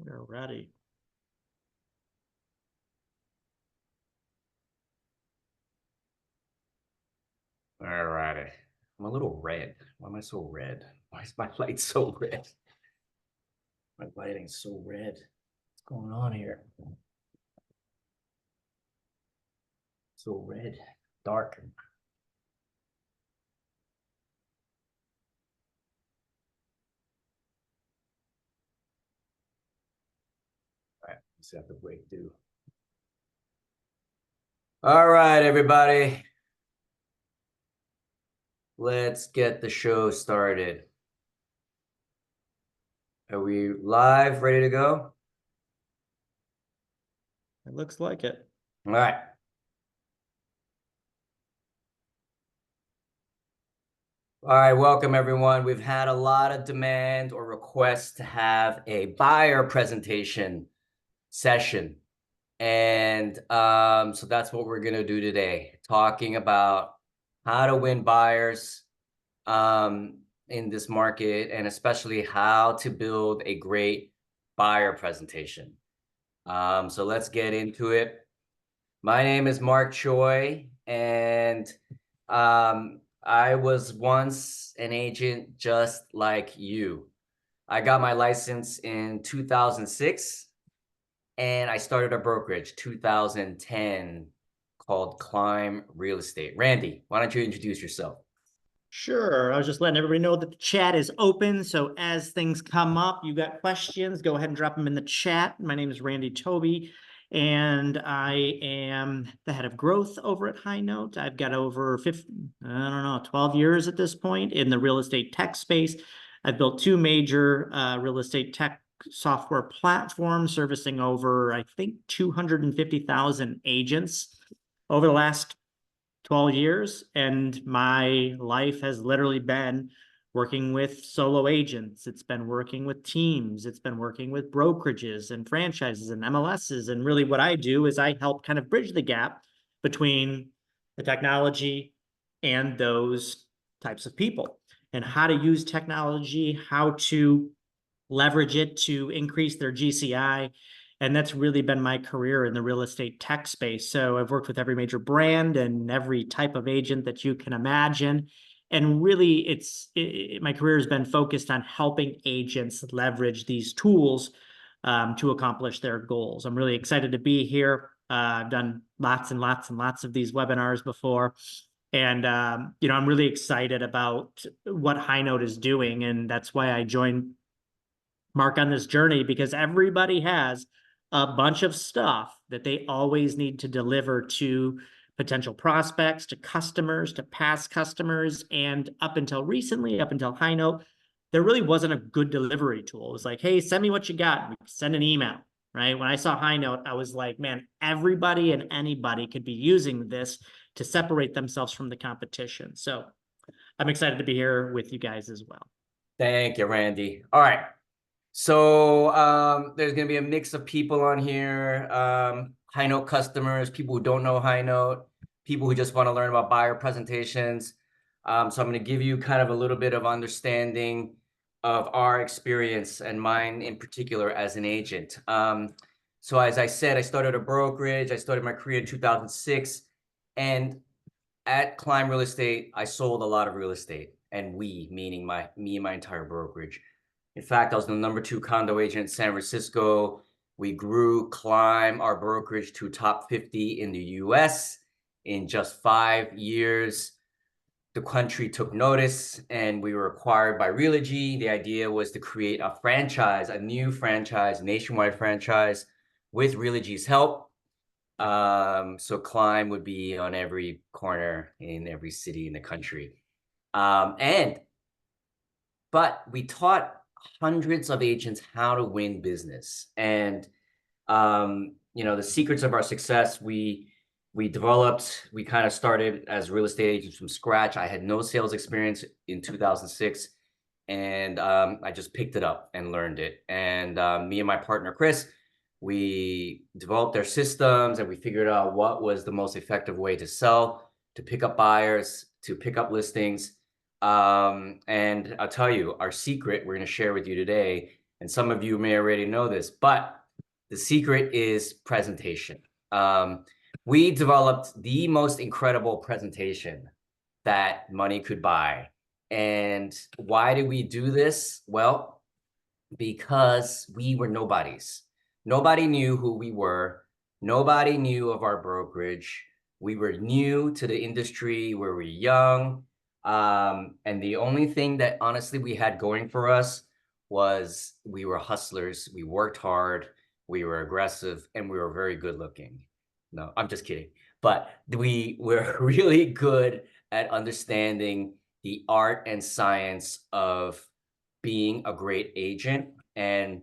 We're ready. All righty. I'm a little red. Why am I so red? Why is my light so red? My lighting's so red. What's going on here? So red, dark. All right, let's have to break through. All right, everybody. Let's get the show started. Are we live, ready to go? It looks like it. All right. All right, welcome everyone. We've had a lot of demand or requests to have a buyer presentation session. And so that's what we're gonna do today, talking about how to win buyers in this market, and especially how to build a great buyer presentation. So let's get into it. My name is Mark Choi, and I was once an agent just like you. I got my license in 2006, and I started a brokerage 2010 called Climb Real Estate. Randy, why don't you introduce yourself? Sure. I was just letting everybody know that the chat is open. So as things come up, you got questions, go ahead and drop them in the chat. My name is Randy Toby, and I am the head of growth over at Highnote. I've got over 12 years at this point in the real estate tech space. I've built two major real estate tech software platforms servicing over, I think, 250,000 agents over the last 12 years, and my life has literally been working with solo agents. It's been working with teams. It's been working with brokerages and franchises and MLSs. And really what I do is I help kind of bridge the gap between the technology and those types of people, and how to use technology, how to leverage it to increase their GCI. And that's really been my career in the real estate tech space. So I've worked with every major brand and every type of agent that you can imagine. And really, my career has been focused on helping agents leverage these tools to accomplish their goals. I'm really excited to be here. I've done lots and lots and lots of these webinars before. And, I'm really excited about what Highnote is doing. And that's why I joined Mark on this journey, because everybody has a bunch of stuff that they always need to deliver to potential prospects, to customers, to past customers. And up until recently, up until Highnote, there really wasn't a good delivery tool. It was like, hey, send me what you got. We send an email, right? When I saw Highnote, I was like, man, everybody and anybody could be using this to separate themselves from the competition. So I'm excited to be here with you guys as well. Thank you, Randy. All right. So there's going to be a mix of people on here, Highnote customers, people who don't know Highnote, people who just want to learn about buyer presentations. So I'm going to give you kind of a little bit of understanding of our experience, and mine in particular as an agent. So as I said, I started a brokerage. I started my career in 2006. And at Climb Real Estate, I sold a lot of real estate. And we, meaning me and my entire brokerage. In fact, I was the #2 condo agent in San Francisco. We grew Climb, our brokerage, to top 50 in the US in just 5 years. The country took notice, and we were acquired by Realogy. The idea was to create a franchise, a new franchise, nationwide franchise, with Realogy's help. So Climb would be on every corner in every city in the country. But we taught hundreds of agents how to win business. And, the secrets of our success, we kind of started as real estate agents from scratch. I had no sales experience in 2006. And I just picked it up and learned it. And me and my partner, Chris, we developed their systems, and we figured out what was the most effective way to sell, to pick up buyers, to pick up listings. And I'll tell you, our secret we're going to share with you today And some of you may already know this, but the secret is presentation. We developed the most incredible presentation that money could buy. And why did we do this? Well, because we were nobodies. Nobody knew who we were. Nobody knew of our brokerage. We were new to the industry. We were young. And the only thing that honestly we had going for us was we were hustlers. We worked hard. We were aggressive, and we were very good looking. No, I'm just kidding. But we were really good at understanding the art and science of being a great agent. And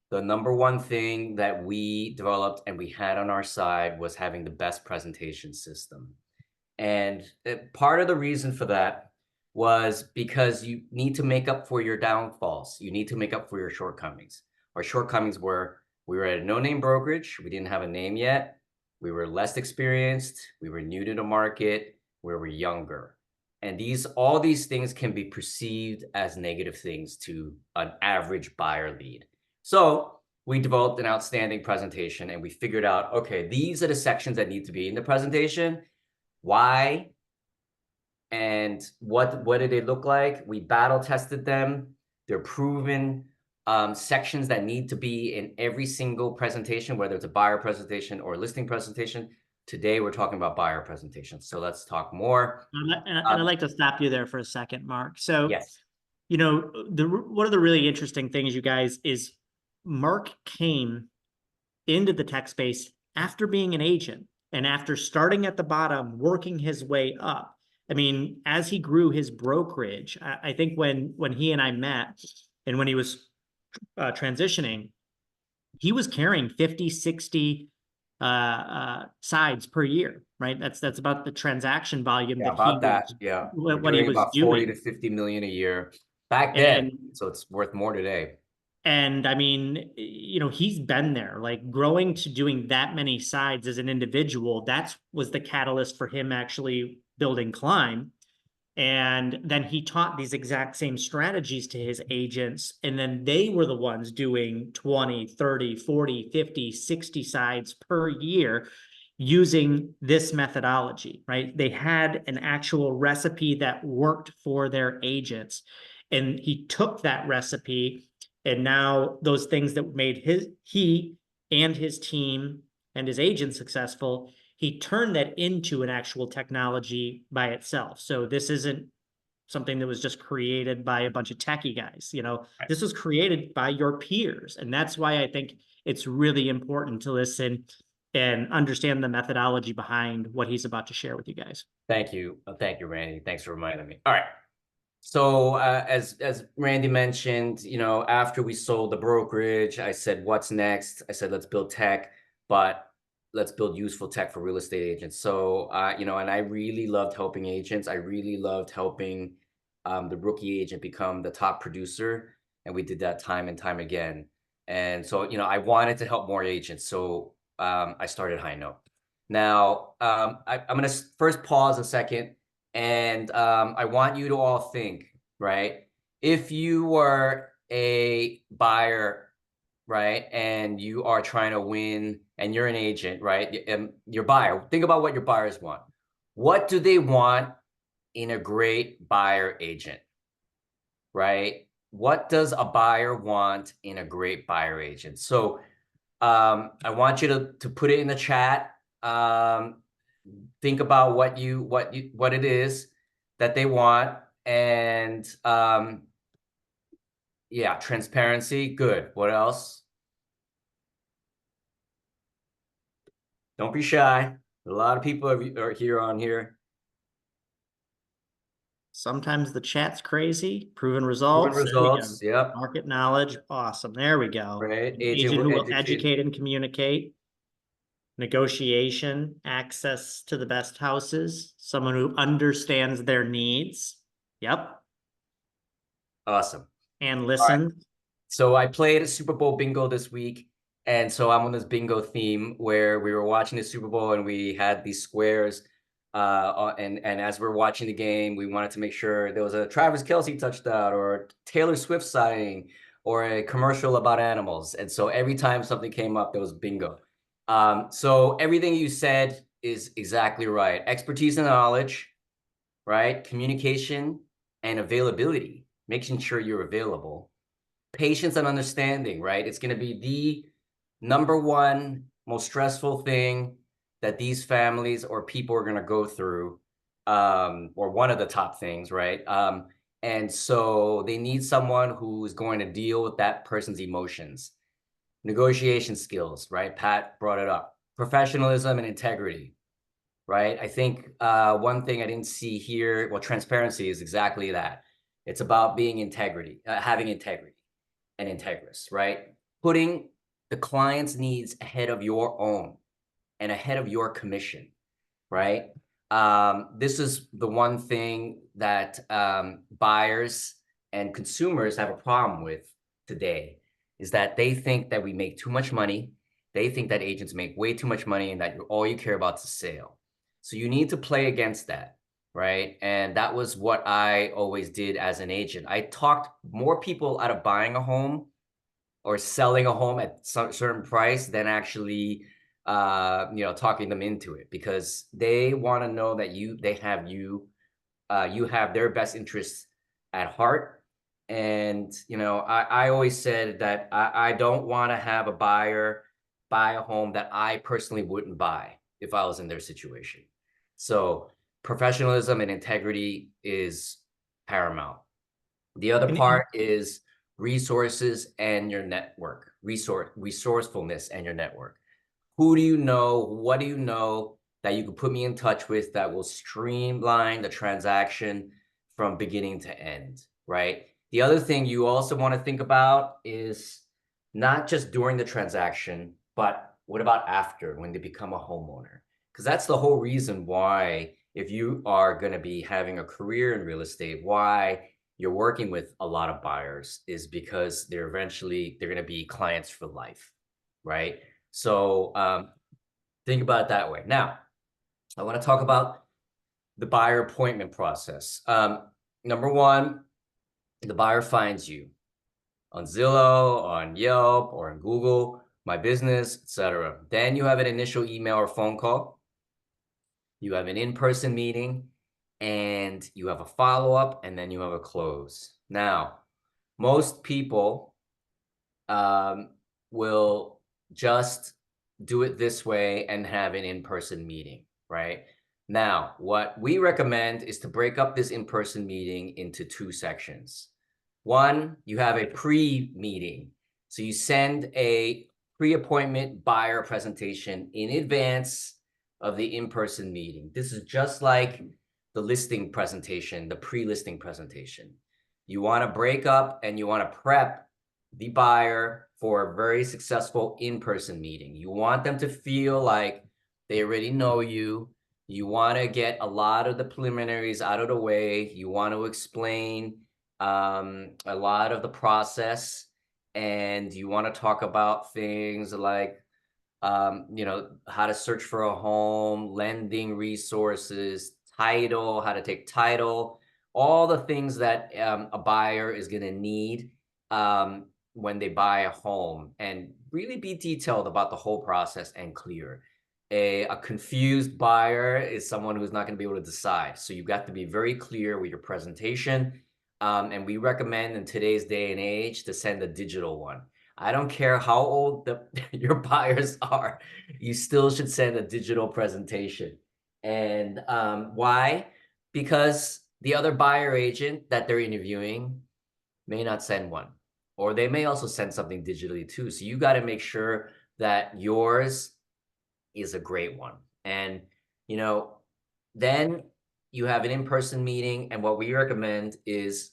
the number one thing that we developed and we had on our side was having the best presentation system. And part of the reason for that was because you need to make up for your downfalls. You need to make up for your shortcomings. Our shortcomings were we were at a no-name brokerage. We didn't have a name yet. We were less experienced. We were new to the market. We were younger. And all these things can be perceived as negative things to an average buyer lead. So we developed an outstanding presentation and we figured out, okay, these are the sections that need to be in the presentation. Why and what did they look like? We battle tested them. They're proven sections that need to be in every single presentation, whether it's a buyer presentation or a listing presentation. Today, we're talking about buyer presentations. So let's talk more. And I'd like to stop you there for a second, Mark. So, Yes. you know, one of the really interesting things, you guys, is Mark came into the tech space after being an agent and after starting at the bottom, working his way up. I mean, as he grew his brokerage, I think when he and I met and when he was transitioning, he was carrying 50, 60 sides per year, right? That's about the transaction volume Yeah, that he about that. was, Yeah. We're what he doing was about 40 to doing. 50 million a year back then. And So it's worth more today. And I mean, you know, he's been there, like growing to doing that many sides as an individual. That was the catalyst for him actually building Climb. And then he taught these exact same strategies to his agents. And then they were the ones doing 20, 30, 40, 50, 60 sides per year using this methodology, right? They had an actual recipe that worked for their agents. And he took that recipe, and now those things that made he and his team and his agents successful, he turned that into an actual technology by itself. So this isn't something that was just created by a bunch of techie guys. You know, this was created by your peers. And that's why I think it's really important to listen and understand the methodology behind what he's about to share with you guys. Thank you. Thank you, Randy. Thanks for reminding me. All right. So as Randy mentioned, you know, after we sold the brokerage, I said, what's next? I said, let's build tech, but let's build useful tech for real estate agents. So, you know, and I really loved helping agents. I really loved helping the rookie agent become the top producer. And we did that time and time again. And so, you know, I wanted to help more agents. So I started Highnote. Now, I'm going to first pause a second. And I want you to all think, right? If you were a buyer, right, and you are trying to win, and you're an agent, right, and your buyer, think about what your buyers want. What do they want in a great buyer agent, right? What does a buyer want in a great buyer agent? So I want you to put it in the chat. Think about what it is that they want, and yeah, transparency, good. What else? Don't be shy. A lot of people are here on here. Sometimes the chat's crazy. Proven Proven results. There we go. results. Yep. Market knowledge. Awesome. There we go. Right. An Agent agent will who will educate. educate and communicate. Negotiation, access to the best houses, someone who understands their needs. Yep. Awesome. And All right. listen. So I played a Super Bowl bingo this week. And so I'm on this bingo theme where we were watching the Super Bowl and we had these squares. And as we're watching the game, we wanted to make sure there was a Travis Kelce touchdown or Taylor Swift signing or a commercial about animals. And so every time something came up, there was bingo. So everything you said is exactly right. Expertise and knowledge, right? Communication and availability, making sure you're available. Patience and understanding, right? It's going to be the number one most stressful thing that these families or people are going to go through, or one of the top things, right? And so they need someone who's going to deal with that person's emotions. Negotiation skills, right? Pat brought it up. Professionalism and integrity, right? I think one thing I didn't see here, well, transparency is exactly that. It's about being integrity, having integrity and integrous, right? Putting the client's needs ahead of your own and ahead of your commission, right? This is the one thing that buyers and consumers have a problem with today, is that they think that we make too much money. They think that agents make way too much money and that all you care about is the sale. So you need to play against that, right? And that was what I always did as an agent. I talked more people out of buying a home or selling a home at some certain price than actually talking them into it, because they want to know that you have their best interests at heart. And I always said that I don't want to have a buyer buy a home that I personally wouldn't buy if I was in their situation. So professionalism and integrity is paramount. The other And part is resources and your network, resourcefulness and your network. Who do you know? What do you know that you can put me in touch with that will streamline the transaction from beginning to end, right? The other thing you also want to think about is not just during the transaction, but what about after, when they become a homeowner? Because that's the whole reason why, if you are going to be having a career in real estate, why you're working with a lot of buyers is because they're going to be clients for life, right? So think about it that way. Now, I want to talk about the buyer appointment process. Number one, the buyer finds you on Zillow, on Yelp, or on Google, My Business, etc. Then you have an initial email or phone call. You have an in-person meeting, and you have a follow-up, and then you have a close. Now, most people will just do it this way and have an in-person meeting, right? Now, what we recommend is to break up this in-person meeting into two sections. One, you have a pre-meeting. So you send a pre-appointment buyer presentation in advance of the in-person meeting. This is just like the listing presentation, the pre-listing presentation. You want to break up and you want to prep the buyer for a very successful in-person meeting. You want them to feel like they already know you. You want to get a lot of the preliminaries out of the way. You want to explain a lot of the process, and you want to talk about things like how to search for a home, lending resources, title, how to take title, all the things that a buyer is going to need when they buy a home, and really be detailed about the whole process and clear. A confused buyer is someone who's not going to be able to decide. So you've got to be very clear with your presentation. And we recommend in today's day and age to send a digital one. I don't care how old your buyers are, you still should send a digital presentation. And why? Because the other buyer agent that they're interviewing may not send one, or they may also send something digitally too. So you got to make sure that yours is a great one. And, then you have an in-person meeting. And what we recommend is,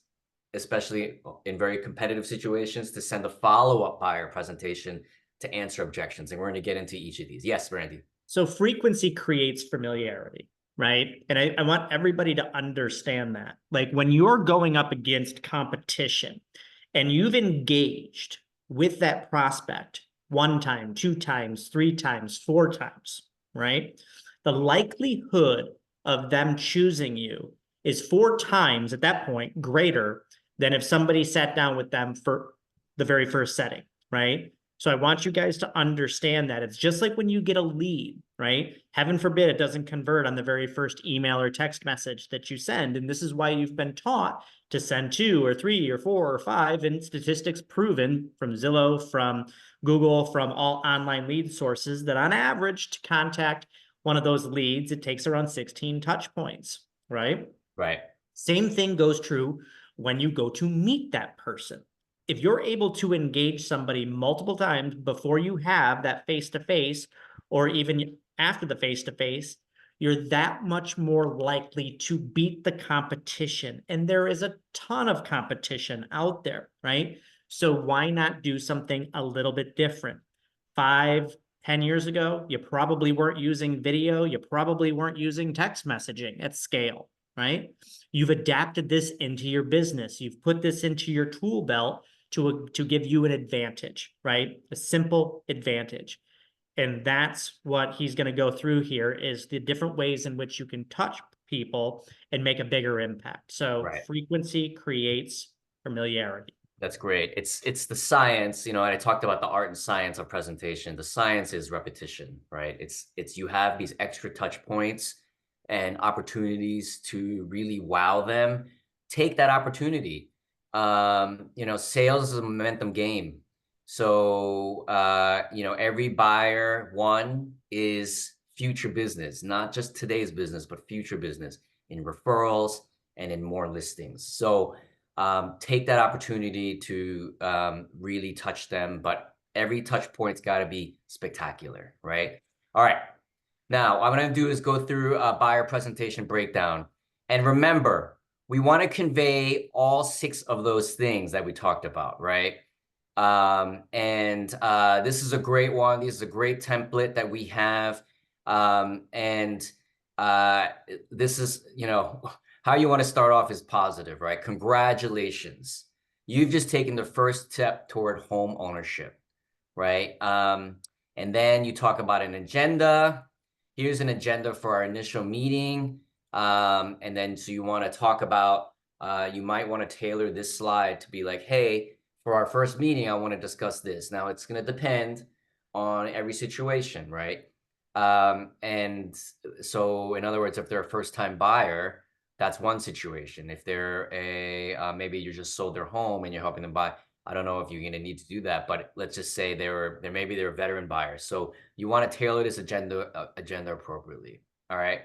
especially in very competitive situations, to send a follow-up buyer presentation to answer objections. And we're going to get into each of these. Yes, Randy. so frequency creates familiarity, right? And I want everybody to understand that. Like when you're going up against competition and you've engaged with that prospect one time, two times, three times, four times, right? The likelihood of them choosing you is four times at that point greater than if somebody sat down with them for the very first setting, right? So I want you guys to understand that it's just like when you get a lead, right? Heaven forbid it doesn't convert on the very first email or text message that you send. And this is why you've been taught to send 2 or 3 or 4 or 5, and statistics proven from Zillow, from Google, from all online lead sources, that on average to contact one of those leads, it takes around 16 touch points, right? Right. Same thing goes true when you go to meet that person. If you're able to engage somebody multiple times before you have that face-to-face, or even after the face-to-face, you're that much more likely to beat the competition. And there is a ton of competition out there, right? So why not do something a little bit different? 5, 10 years ago, you probably weren't using video. You probably weren't using text messaging at scale, right? You've adapted this into your business. You've put this into your tool belt to give you an advantage, right? A simple advantage. And that's what he's going to go through here, is the different ways in which you can touch people and make a bigger impact. So Right. frequency creates familiarity. That's great. It's the science, and I talked about the art and science of presentation. The science is repetition, right? It's you have these extra touch points and opportunities to really wow them. Take that opportunity. Sales is a momentum game. So every buyer one is future business, not just today's business, but future business in referrals and in more listings. So take that opportunity to really touch them, but every touch point's got to be spectacular, right? All right. Now, what I'm going to do is go through a buyer presentation breakdown. And remember, we want to convey all 6 of those things that we talked about, right? This is a great one. This is a great template that we have. This is, how you want to start off is positive, right? Congratulations. You've just taken the first step toward home ownership, right? And then you talk about an agenda. Here's an agenda for our initial meeting. And then so you want to talk about, you might want to tailor this slide to be like, hey, for our first meeting, I want to discuss this. Now it's going to depend on every situation, right? And so in other words, if they're a first-time buyer, that's one situation. If they're maybe you just sold their home and you're helping them buy, I don't know if you're going to need to do that, but let's just say maybe they're veteran buyers. So you want to tailor this agenda appropriately. All right.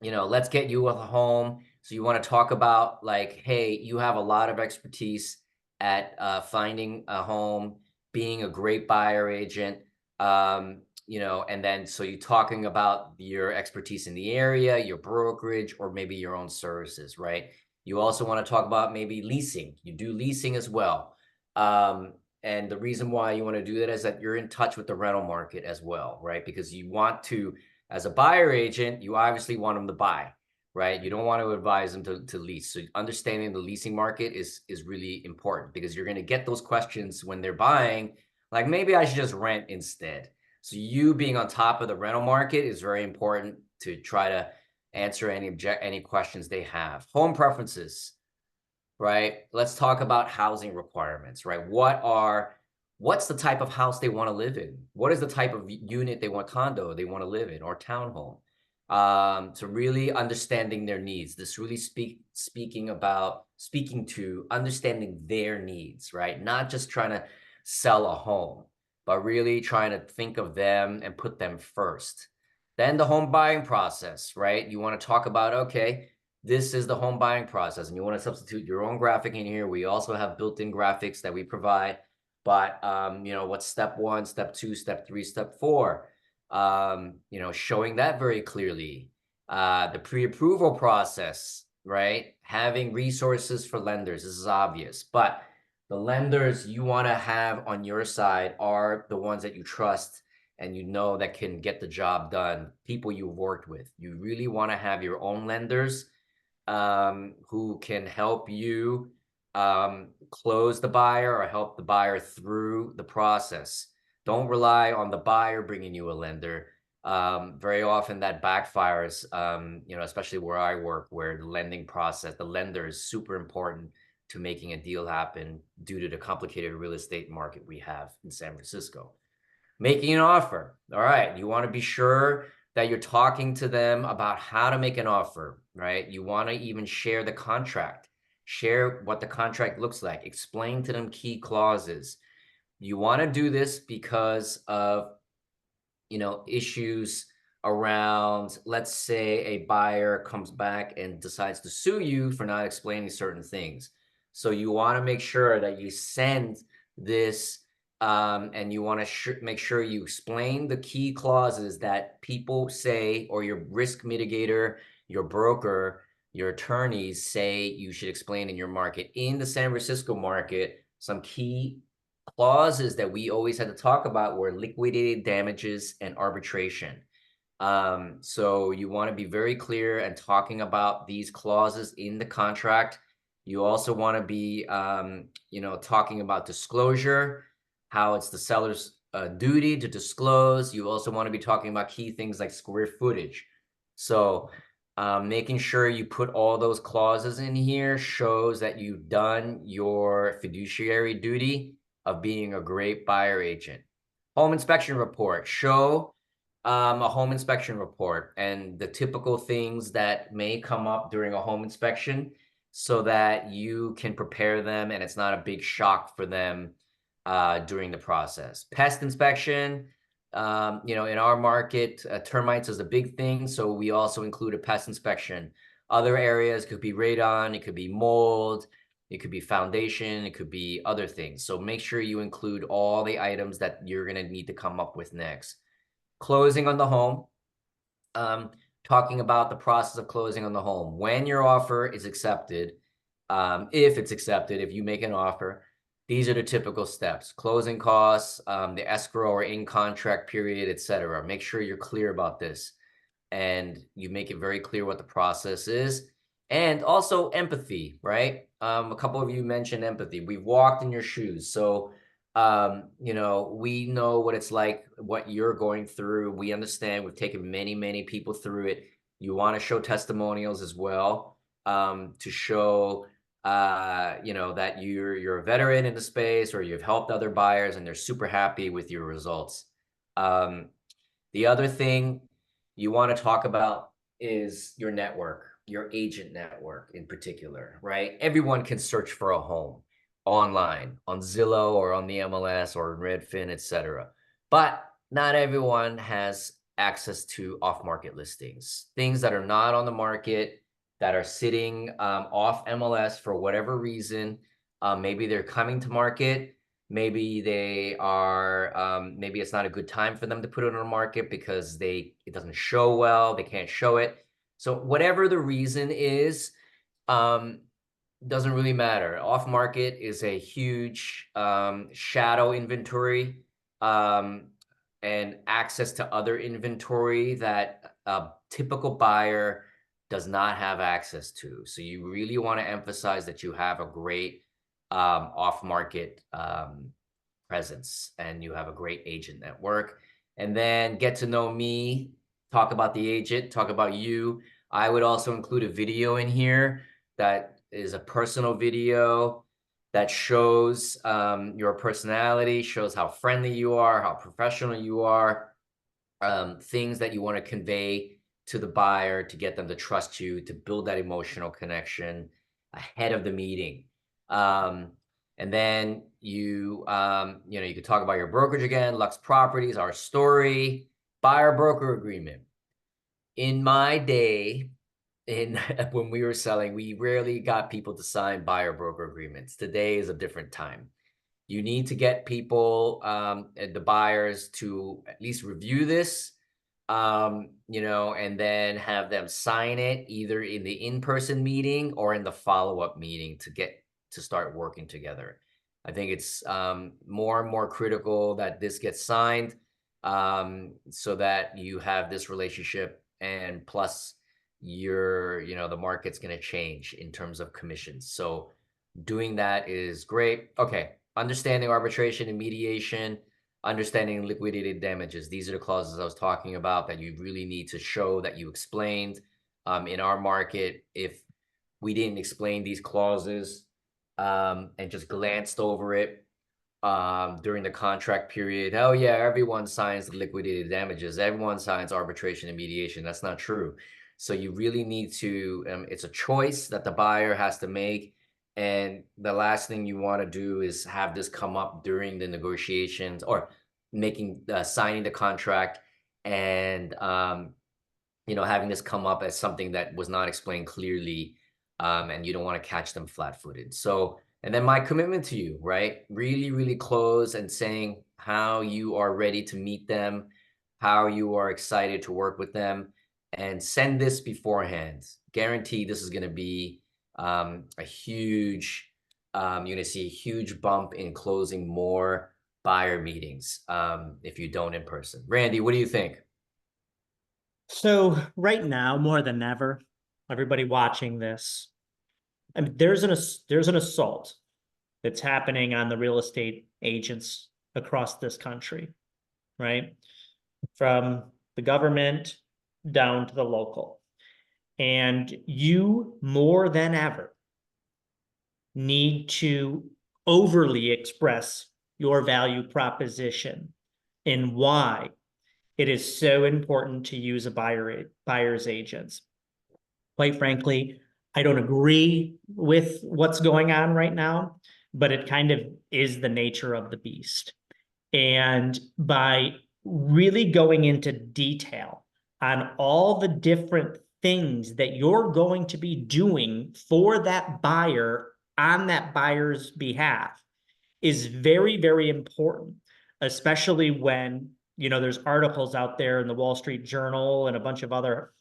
Let's get you a home. So you want to talk about like, hey, you have a lot of expertise at finding a home, being a great buyer agent. And then so you're talking about your expertise in the area, your brokerage, or maybe your own services, right? You also want to talk about maybe leasing. You do leasing as well. And the reason why you want to do that is that you're in touch with the rental market as well, right? Because you want to, as a buyer agent, you obviously want them to buy, right? You don't want to advise them to lease. So understanding the leasing market is really important, because you're going to get those questions when they're buying, like maybe I should just rent instead. So you being on top of the rental market is very important to try to answer any questions they have. Home preferences, right? Let's talk about housing requirements, right? What's the type of house they want to live in? What is the type of unit they want, condo they want to live in, or townhome? So really understanding their needs. This really speaking to understanding their needs, right? Not just trying to sell a home, but really trying to think of them and put them first. Then the home buying process, right? You want to talk about, okay, this is the home buying process, and you want to substitute your own graphic in here. We also have built-in graphics that we provide, but what's step 1, step 2, step 3, step 4, showing that very clearly. The pre-approval process, right? Having resources for lenders. This is obvious, but the lenders you want to have on your side are the ones that you trust and that can get the job done, people you've worked with. You really want to have your own lenders who can help you close the buyer or help the buyer through the process. Don't rely on the buyer bringing you a lender. Very often that backfires, especially where I work, where the lending process, the lender is super important to making a deal happen due to the complicated real estate market we have in San Francisco. Making an offer. All right. You want to be sure that you're talking to them about how to make an offer, right? You want to even share the contract, share what the contract looks like, explain to them key clauses. You want to do this because of, issues around, let's say a buyer comes back and decides to sue you for not explaining certain things. So you want to make sure that you send this and you want to make sure you explain the key clauses that people say, or your risk mitigator, your broker, your attorneys say you should explain in your market. In the San Francisco market, some key clauses that we always had to talk about were liquidated damages and arbitration. So you want to be very clear and talking about these clauses in the contract. You also want to be, talking about disclosure, how it's the seller's duty to disclose. You also want to be talking about key things like square footage. So making sure you put all those clauses in here shows that you've done your fiduciary duty of being a great buyer agent. Home inspection report. Show a home inspection report and the typical things that may come up during a home inspection so that you can prepare them and it's not a big shock for them during the process. Pest inspection. In our market, termites is a big thing, so we also include a pest inspection. Other areas could be radon, it could be mold, it could be foundation, it could be other things. So make sure you include all the items that you're going to need to come up with next. Closing on the home. Talking about the process of closing on the home. When your offer is accepted, if it's accepted, if you make an offer, these are the typical steps. Closing costs, the escrow or in-contract period, etc. Make sure you're clear about this and you make it very clear what the process is. And also empathy, right? A couple of you mentioned empathy. We've walked in your shoes. So, we know what it's like, what you're going through. We understand. We've taken many, many people through it. You want to show testimonials as well, to show, that you're a veteran in the space or you've helped other buyers and they're super happy with your results. The other thing you want to talk about is your network, your agent network in particular, right? Everyone can search for a home online on Zillow or on the MLS or Redfin, etc. But not everyone has access to off-market listings, things that are not on the market, that are sitting off MLS for whatever reason. Maybe they're coming to market. Maybe they are, maybe it's not a good time for them to put it on the market because it doesn't show well, they can't show it. So whatever the reason is, doesn't really matter. Off market is a huge shadow inventory and access to other inventory that a typical buyer does not have access to. So you really want to emphasize that you have a great off-market presence and you have a great agent network. And then get to know me, talk about the agent, talk about you. I would also include a video in here that is a personal video that shows your personality, shows how friendly you are, how professional you are, things that you want to convey to the buyer to get them to trust you, to build that emotional connection ahead of the meeting. And then you could talk about your brokerage again, Lux Properties, our story, buyer broker agreement. In my day, when we were selling, we rarely got people to sign buyer broker agreements. Today is a different time. You need to get people, the buyers, to at least review this, and then have them sign it either in the in-person meeting or in the follow-up meeting to start working together. I think it's more and more critical that this gets signed so that you have this relationship, and plus the market's going to change in terms of commissions. So doing that is great. Okay. Understanding arbitration and mediation, understanding liquidated damages. These are the clauses I was talking about that you really need to show that you explained. In our market, if we didn't explain these clauses, and just glanced over it during the contract period. Oh yeah, everyone signs the liquidated damages. Everyone signs arbitration and mediation. That's not true. So you really need to, it's a choice that the buyer has to make. And the last thing you want to do is have this come up during the negotiations or making, signing the contract and, having this come up as something that was not explained clearly, and you don't want to catch them flat-footed. So, and then my commitment to you, right? Really, really close and saying how you are ready to meet them, how you are excited to work with them, and send this beforehand. Guarantee this is going to be a huge, you're going to see a huge bump in closing more buyer meetings if you don't in person. Randy, what do you think? So right now, more than ever, everybody watching this, I mean, there's an assault that's happening on the real estate agents across this country, right? From the government down to the local. And you more than ever need to overly express your value proposition and why it is so important to use a buyer's agents. Quite frankly, I don't agree with what's going on right now, but it kind of is the nature of the beast. And by really going into detail on all the different things that you're going to be doing for that buyer on that buyer's behalf is very, very important, especially when, there's articles out there in the Wall Street Journal and a bunch of other,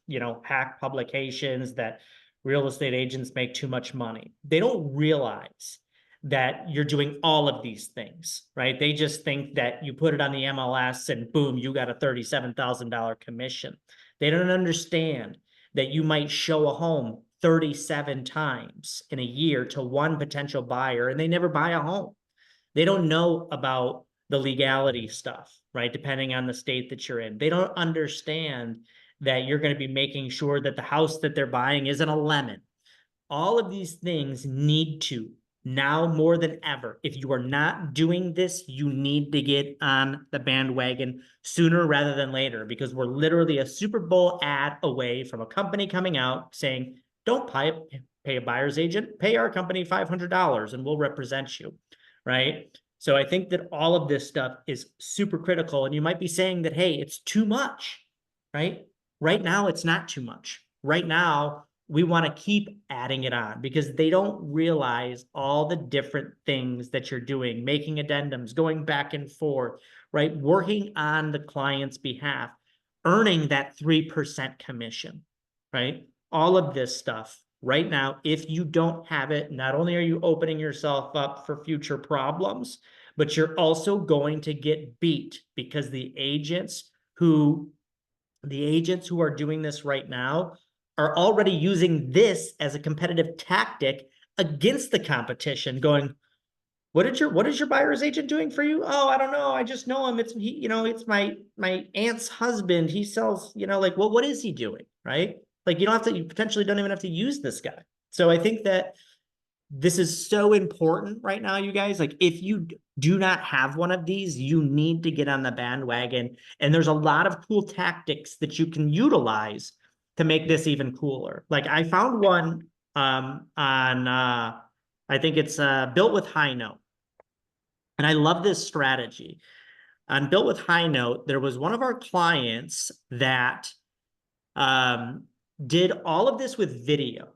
hack publications that real estate agents make too much money. They don't realize that you're doing all of these things, right? They just think that you put it on the MLS and boom, you got a $37,000 commission. They don't understand that you might show a home 37 times in a year to one potential buyer and they never buy a home. They don't know about the legality stuff, right? Depending on the state that you're in. They don't understand that you're going to be making sure that the house that they're buying isn't a lemon. All of these things need to, now more than ever, if you are not doing this, you need to get on the bandwagon sooner rather than later, because we're literally a Super Bowl ad away from a company coming out saying, don't pay a buyer's agent, pay our company $500 and we'll represent you, right? So I think that all of this stuff is super critical. And you might be saying that, hey, it's too much, right? Right now, it's not too much. Right now, we want to keep adding it on because they don't realize all the different things that you're doing, making addendums, going back and forth, right? Working on the client's behalf, earning that 3% commission, right? All of this stuff right now, if you don't have it, not only are you opening yourself up for future problems, but you're also going to get beat because the agents who are doing this right now are already using this as a competitive tactic against the competition, going, what is your buyer's agent doing for you? Oh, I don't know. I just know him. It's my aunt's husband. He sells, like, what is he doing? Right? Like, you potentially don't even have to use this guy. So I think that this is so important right now, you guys. Like, if you do not have one of these, you need to get on the bandwagon. And there's a lot of cool tactics that you can utilize to make this even cooler. Like, I found one on I think it's Built with Highnote. And I love this strategy. On Built with Highnote, there was one of our clients that did all of this with video,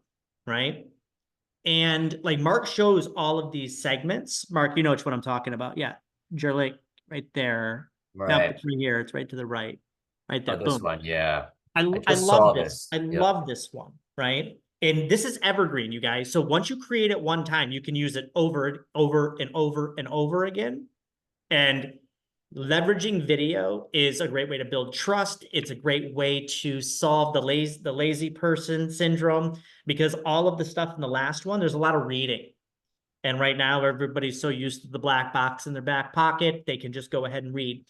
right? And like Mark shows all of these segments. Mark, you know which one I'm talking about. Yeah. Lake right there. Yep, Right. it's right here. It's right to the right. Right Oh, there. this Boom. one. Yeah. I I just love saw this. this. I Yep. love this one, right? And this is evergreen, you guys. So once you create it one time, you can use it over and over and over and over again. And leveraging video is a great way to build trust. It's a great way to solve the lazy person syndrome, because all of the stuff in the last one, there's a lot of reading. And right now, everybody's so used to the black box in their back pocket, they can just go ahead and read.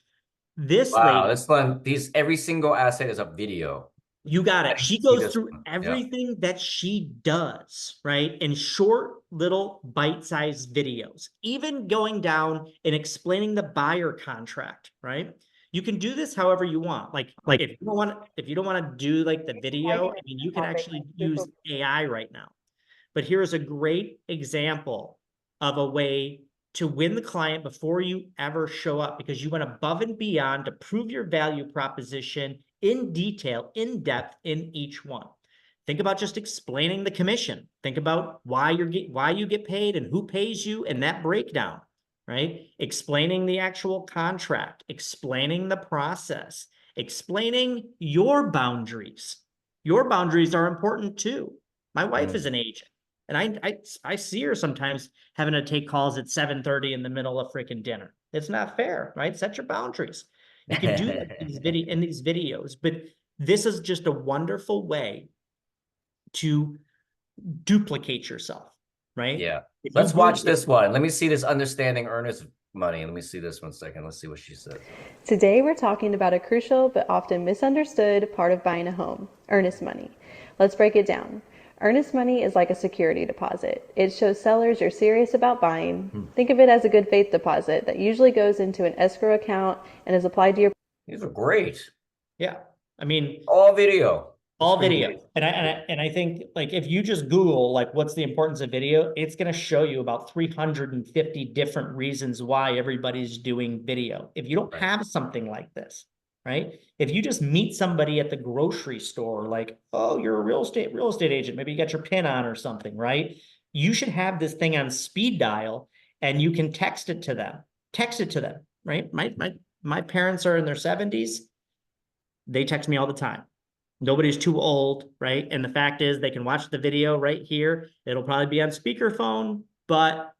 This Wow, lady, this one, every single asset is a video. You got I it. didn't She see goes this through one. Yeah. everything that she does, right? In short, little bite-sized videos, even going down and explaining the buyer contract, right? You can do this however you want. Like if you don't want to do like the video, I mean, you can actually use AI right now. But here's a great example of a way to win the client before you ever show up because you went above and beyond to prove your value proposition in detail, in depth in each one. Think about just explaining the commission. Think about why you get paid and who pays you and that breakdown, right? Explaining the actual contract, explaining the process, explaining your boundaries. Your boundaries are important too. My wife is an agent. And I see her sometimes having to take calls at 7:30 in the middle of freaking dinner. It's not fair, right? Set your boundaries. You can do that in these videos, but this is just a wonderful way to duplicate yourself, right? Yeah. If you Let's watch Google, this one. Let me see this understanding earnest money. Let me see this 1 second. Let's see what she says. Today we're talking about a crucial but often misunderstood part of buying a home, earnest money. Let's break it down. Earnest money is like a security deposit. It shows sellers you're serious about buying. Think of it as a good faith deposit that usually goes into an escrow account and is applied to your These are great. yeah. I mean, All video. That's all pretty video. good. And I think like if you just Google like what's the importance of video, it's going to show you about 350 different reasons why everybody's doing video. If you don't Right. have something like this, right? If you just meet somebody at the grocery store, like, oh, you're a real estate agent, maybe you got your pin on or something, right? You should have this thing on speed dial and you can text it to them. Text it to them, right? My parents are in their 70s. They text me all the time. Nobody's too old, right? And the fact is they can watch the video right here. It'll probably be on speakerphone, but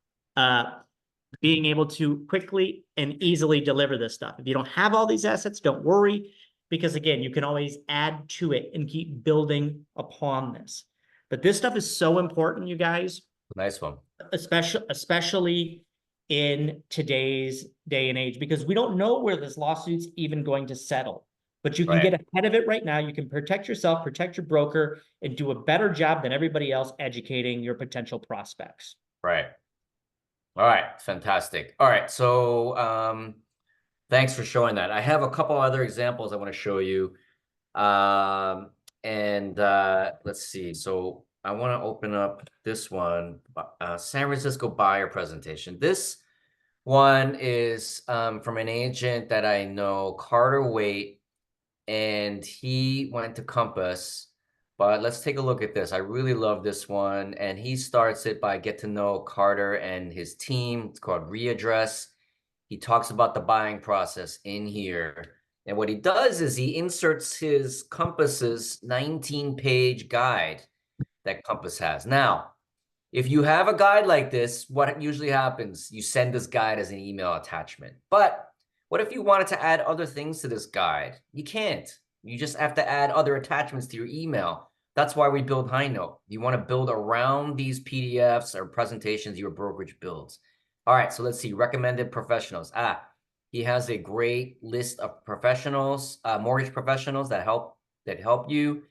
being able to quickly and easily deliver this stuff. If you don't have all these assets, don't worry, because again, you can always add to it and keep building upon this. But this stuff is so important, you guys, Nice one. especially in today's day and age, because we don't know where this lawsuit's even going to settle. But you can Right. get ahead of it right now. You can protect yourself, protect your broker, and do a better job than everybody else educating your potential prospects. Right. All right. Fantastic. All right. So thanks for showing that. I have a couple other examples I want to show you. And let's see. So I want to open up this one, San Francisco buyer presentation. This one is from an agent that I know, Carter Waite, and he went to Compass. But let's take a look at this. I really love this one. And he starts it by get to know Carter and his team. It's called Readdress. He talks about the buying process in here. And what he does is he inserts his Compass's 19-page guide that Compass has. Now, if you have a guide like this, what usually happens, you send this guide as an email attachment. But what if you wanted to add other things to this guide? You can't. You just have to add other attachments to your email. That's why we build Highnote. You want to build around these PDFs or presentations your brokerage builds. All right, so let's see. Recommended professionals. He has a great list of professionals, mortgage professionals that help you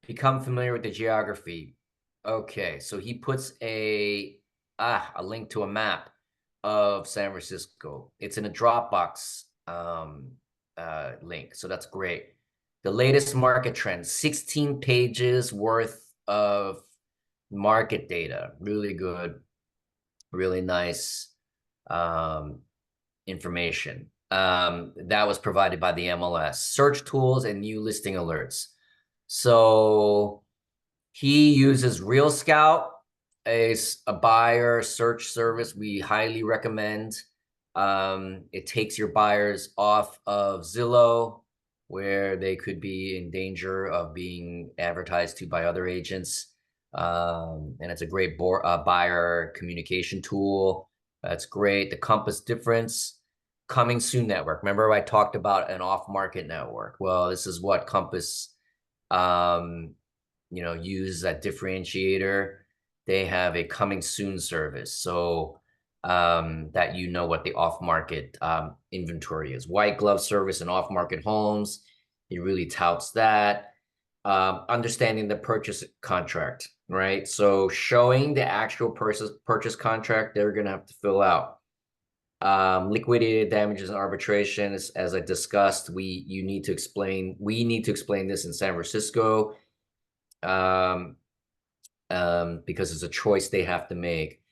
become familiar with the geography. Okay, so he puts a link to a map of San Francisco. It's in a Dropbox link, so that's great. The latest market trends, 16 pages worth of market data. Really good, really nice information. That was provided by the MLS. Search tools and new listing alerts. So he uses Real Scout as a buyer search service we highly recommend. It takes your buyers off of Zillow, where they could be in danger of being advertised to by other agents. And it's a great buyer communication tool. That's great. The Compass difference, coming soon network. Remember I talked about an off-market network? Well, this is what Compass use that differentiator. They have a coming soon service. So that what the off-market inventory is. White glove service and off-market homes. He really touts that. understanding the purchase contract, right? So showing the actual purchase contract they're gonna have to fill out. Liquidated damages and arbitration, as I discussed, we need to explain this in San Francisco, because it's a choice they have to make.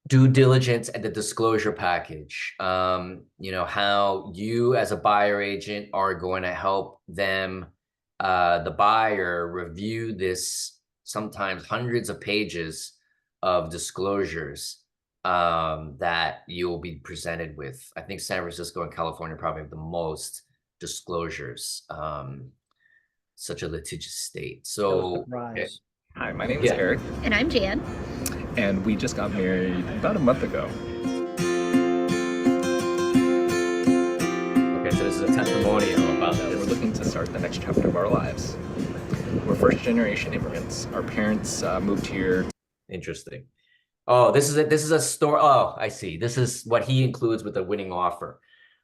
Due diligence and the disclosure package. You know, how you as a buyer agent are going to help them, the buyer, review this sometimes hundreds of pages of disclosures that you'll be presented with. I think San Francisco and California probably have the most disclosures. Such a litigious state. So Surprise. Hi, my name is Eric, And I'm Jan. and we just got married about a month ago. okay, so this is a testimonial about We're this. looking to start the next chapter of our lives. We're first-generation immigrants. Our parents moved here. Interesting. Oh, this is a story. Oh, I see. This is what he includes with the winning offer,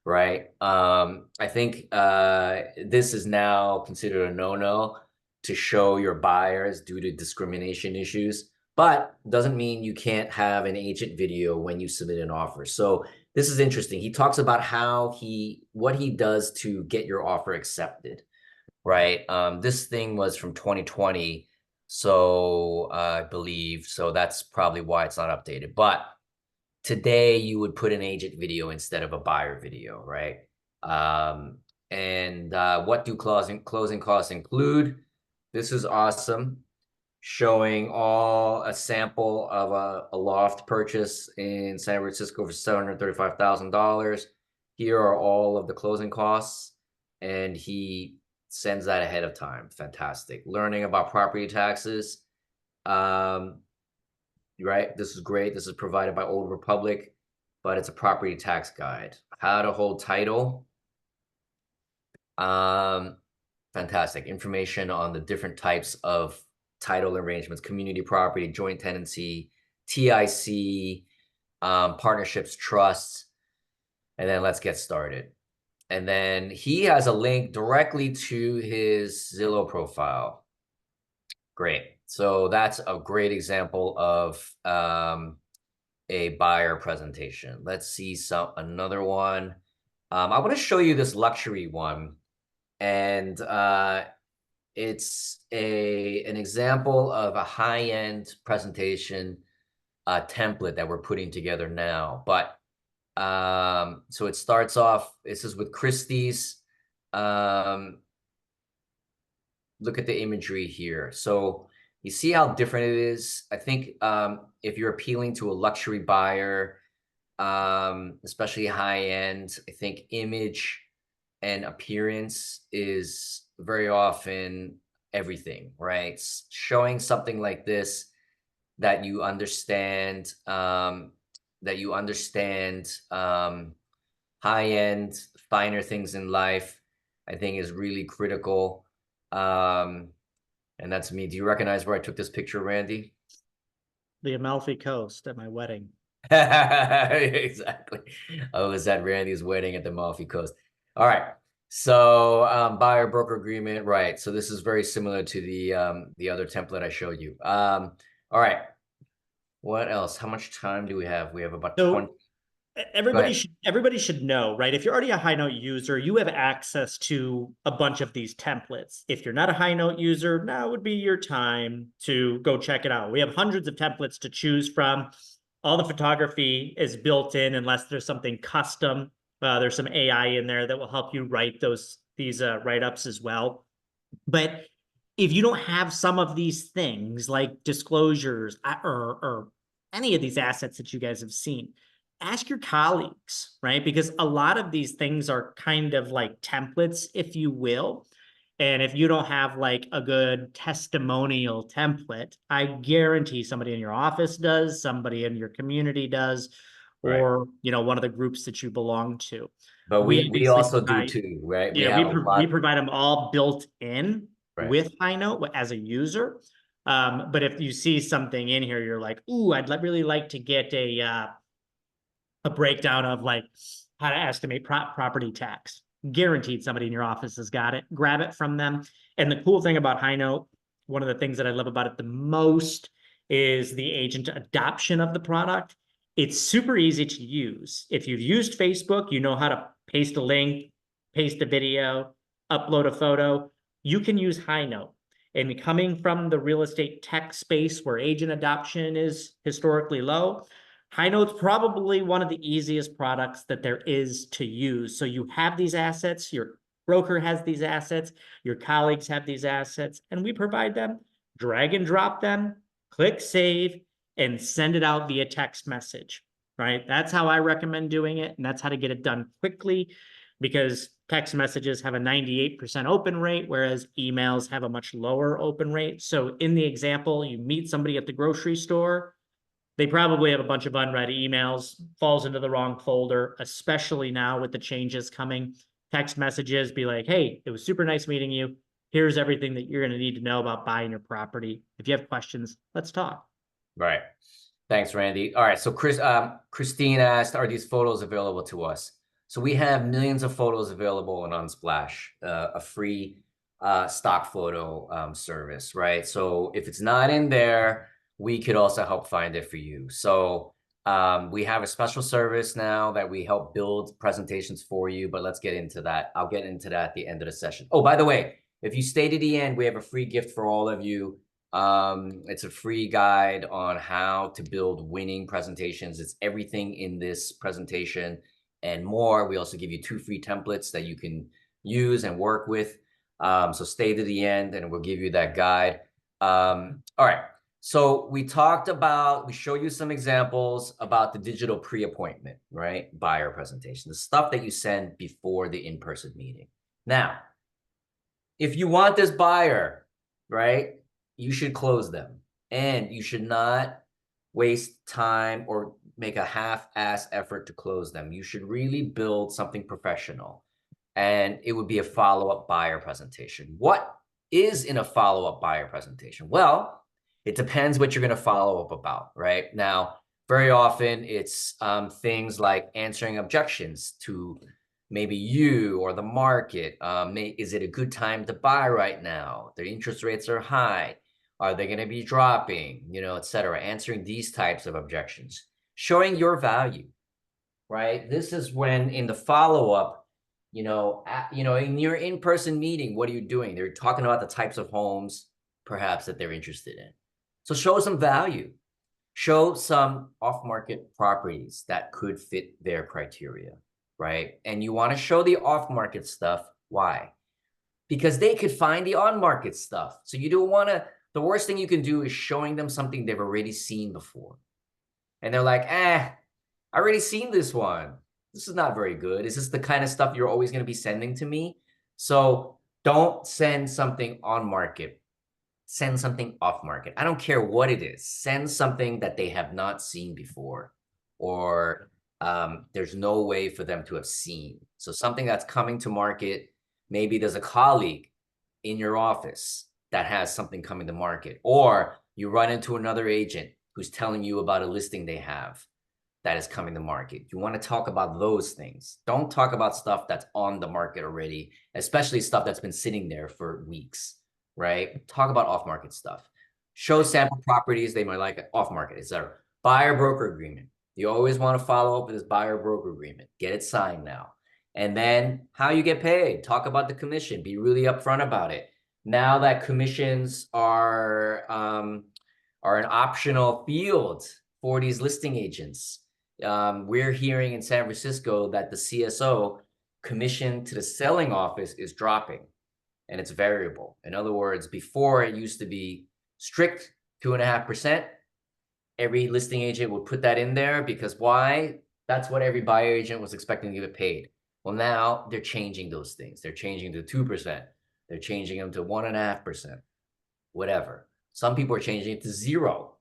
right? I think this is now considered a no-no to show your buyers due to discrimination issues, but doesn't mean you can't have an agent video when you submit an offer. So this is interesting. He talks about what he does to get your offer accepted, right? This thing was from 2020. So I believe, so that's probably why it's not updated. But today you would put an agent video instead of a buyer video, right? What do closing costs include? This is awesome. Showing a sample of a loft purchase in San Francisco for $735,000. Here are all of the closing costs, and he sends that ahead of time. Fantastic. Learning about property taxes. Right? This is great. This is provided by Old Republic, but it's a property tax guide. How to hold title. Fantastic. Information on the different types of title arrangements: community property, joint tenancy, TIC, partnerships, trusts. And then let's get started. And then he has a link directly to his Zillow profile. Great. So that's a great example of a buyer presentation. Let's see another one. I want to show you this luxury one, and it's an example of a high-end presentation template that we're putting together now. But so it starts off, this is with Christie's. Look at the imagery here. So you see how different it is. I think if you're appealing to a luxury buyer, especially high end, I think image and appearance is very often everything, right? Showing something like this that you understand, high-end, finer things in life, I think is really critical. And that's me. Do you recognize where I took this picture, Randy? The Amalfi Coast at my wedding. Exactly. I was at Randy's wedding at the Amalfi Coast. All right. So buyer broker agreement, right? So this is very similar to the other template I showed you. All right. What else? How much time do we have? We have about 20. Everybody should know, right? If you're already a Highnote user, you have access to a bunch of these templates. If you're not a Highnote user, now would be your time to go check it out. We have hundreds of templates to choose from. All the photography is built in unless there's something custom. There's some AI in there that will help you write these write-ups as well. But if you don't have some of these things like disclosures or any of these assets that you guys have seen, ask your colleagues, right? Because a lot of these things are kind of like templates, if you will. And if you don't have like a good testimonial template, I guarantee somebody in your office does, somebody in your community does, or one of the groups that you belong to. But we also do too, right? Yeah, we provide them all built in with Highnote as a user. But if you see something in here, you're like, ooh, I'd really like to get a breakdown of like how to estimate property tax. guaranteed somebody in your office has got it. Grab it from them. And the cool thing about Highnote, one of the things that I love about it the most is the agent adoption of the product. It's super easy to use. If you've used Facebook, you know how to paste a link, paste a video, upload a photo. You can use Highnote. And coming from the real estate tech space where agent adoption is historically low, Highnote's probably one of the easiest products that there is to use. So you have these assets, your broker has these assets, your colleagues have these assets, and we provide them, drag and drop them, click save, and send it out via text message, right? That's how I recommend doing it, and that's how to get it done quickly, because text messages have a 98% open rate, whereas emails have a much lower open rate. So in the example, you meet somebody at the grocery store, they probably have a bunch of unread emails, falls into the wrong folder, especially now with the changes coming. Text messages, be like, hey, it was super nice meeting you. Here's everything that you're going to need to know about buying your property. If you have questions, let's talk. Right. Thanks, Randy. All right. So Christine asked, are these photos available to us? So we have millions of photos available on Unsplash, a free stock photo service, right? So if it's not in there, we could also help find it for you. So we have a special service now that we help build presentations for you, but let's get into that. I'll get into that at the end of the session. Oh, by the way, if you stay to the end, we have a free gift for all of you. It's a free guide on how to build winning presentations. It's everything in this presentation and more. We also give you 2 free templates that you can use and work with. So stay to the end and we'll give you that guide. All right. So we show you some examples about the digital pre-appointment, right? Buyer presentation, the stuff that you send before the in-person meeting. Now, if you want this buyer, right, you should close them, and you should not waste time or make a half-ass effort to close them. You should really build something professional, and it would be a follow-up buyer presentation. What is in a follow-up buyer presentation? Well, it depends what you're going to follow up about, right? Now, very often it's things like answering objections to maybe you or the market. Is it a good time to buy right now? The interest rates are high. Are they going to be dropping? You know, et cetera. Answering these types of objections. Showing your value, right? This is when in the follow-up, in your in-person meeting, what are you doing? They're talking about the types of homes perhaps that they're interested in. So show some value. Show some off-market properties that could fit their criteria, right? And you want to show the off-market stuff. Why? Because they could find the on-market stuff. So you don't want to, the worst thing you can do is showing them something they've already seen before. And they're like, I already seen this one. This is not very good. Is this the kind of stuff you're always going to be sending to me? So don't send something on market. Send something off market. I don't care what it is. Send something that they have not seen before, or there's no way for them to have seen. So something that's coming to market, maybe there's a colleague in your office that has something coming to market, or you run into another agent who's telling you about a listing they have that is coming to market. You want to talk about those things. Don't talk about stuff that's on the market already, especially stuff that's been sitting there for weeks. Right? Talk about off-market stuff. Show sample properties they might like off-market, etc. Buyer broker agreement. You always want to follow up with this buyer broker agreement. Get it signed now. And then how you get paid. Talk about the commission. Be really upfront about it. Now that commissions are an optional field for these listing agents. We're hearing in San Francisco that the CSO commission to the selling office is dropping. And it's variable. In other words, before it used to be strict 2.5%. Every listing agent would put that in there because why? That's what every buyer agent was expecting to get paid. Well, now they're changing those things. They're changing to 2%. They're changing them to 1.5%, whatever. Some people are changing it to 0.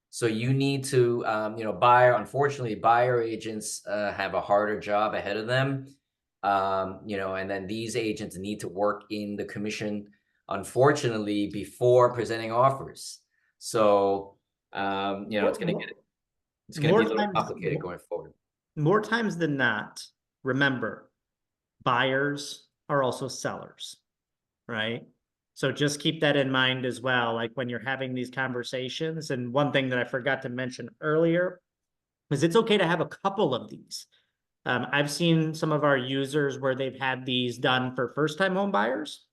So you need to, unfortunately, buyer agents have a harder job ahead of them. And then these agents need to work in the commission, unfortunately, before presenting offers. So, it's going to be a little complicated going forward. More times than not, remember, buyers are also sellers, right? So just keep that in mind as well, like when you're having these conversations. And one thing that I forgot to mention earlier is it's okay to have a couple of these. I've seen some of our users where they've had these done for first-time home buyers.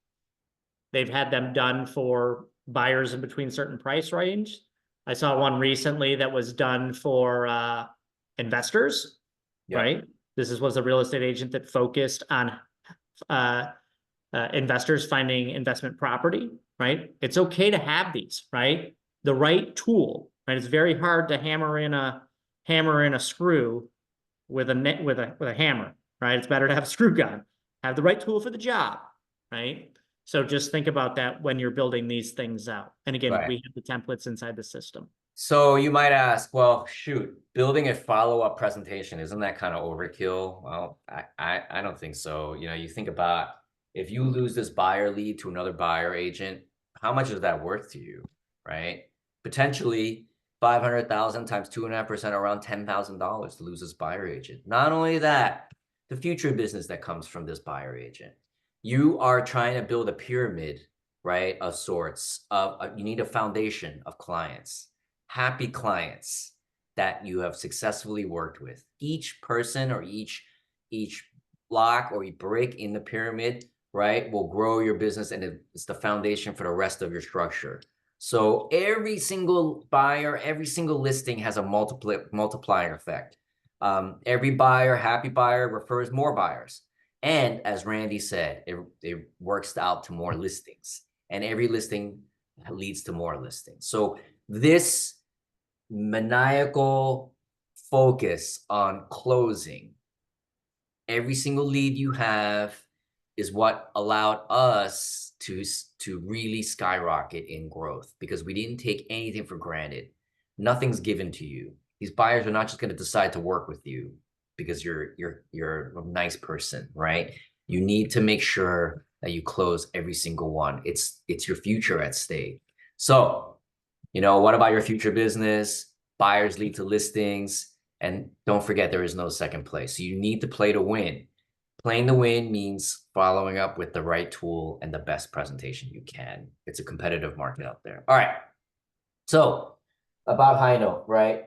They've had them done for buyers in between certain price range. I saw one recently that was done for investors, Yeah. right? This was a real estate agent that focused on investors finding investment property, right? It's okay to have these, right? The right tool, right? It's very hard to hammer in a screw with a hammer, right? It's better to have a screw gun. Have the right tool for the job, right? So just think about that when you're building these things out. And again, Right. we have the templates inside the system. So you might ask, well, shoot, building a follow-up presentation, isn't that kind of overkill? Well, I don't think so. You know, you think about if you lose this buyer lead to another buyer agent, how much is that worth to you, right? Potentially 500,000 times 2.5%, around $10,000 to lose this buyer agent. Not only that, the future business that comes from this buyer agent. You are trying to build a pyramid, right, of sorts. You need a foundation of clients. Happy clients that you have successfully worked with. Each person or each block or brick in the pyramid, right, will grow your business, and it's the foundation for the rest of your structure. So every single buyer, every single listing has a multiplier effect. Every buyer, happy buyer, refers more buyers. And as Randy said, it works out to more listings, and every listing leads to more listings. So this maniacal focus on closing every single lead you have is what allowed us to really skyrocket in growth, because we didn't take anything for granted. Nothing's given to you. These buyers are not just going to decide to work with you because you're a nice person, right? You need to make sure that you close every single one. It's your future at stake. So, you know, what about your future business? Buyers lead to listings. And don't forget, there is no second place. So you need to play to win. Playing to win means following up with the right tool and the best presentation you can. It's a competitive market out there. All right. So about Highnote, right?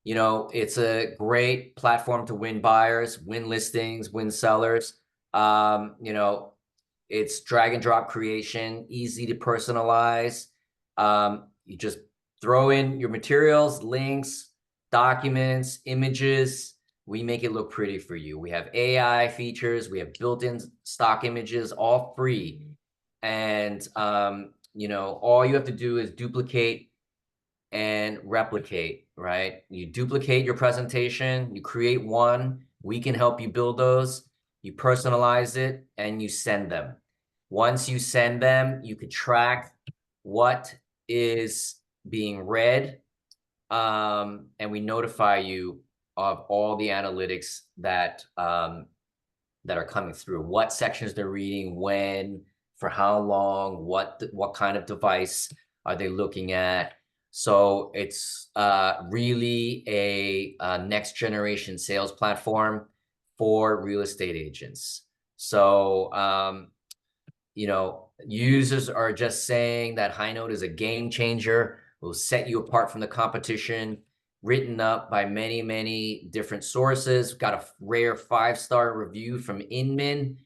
You know, it's a great platform to win buyers, win listings, win sellers. You know, it's drag and drop creation, easy to personalize. You just throw in your materials, links, documents, images. We make it look pretty for you. We have AI features. We have built-in stock images, all free. And, you know, all you have to do is duplicate and replicate, right? You duplicate your presentation, you create one. We can help you build those. You personalize it and you send them. Once you send them, you could track what is being read, and we notify you of all the analytics that that are coming through, what sections they're reading, when, for how long, what kind of device are they looking at. So it's really a next generation sales platform for real estate agents. So you know, users are just saying that Highnote is a game changer, will set you apart from the competition, written up by many, many different sources. Got a rare 5-star review from Inman.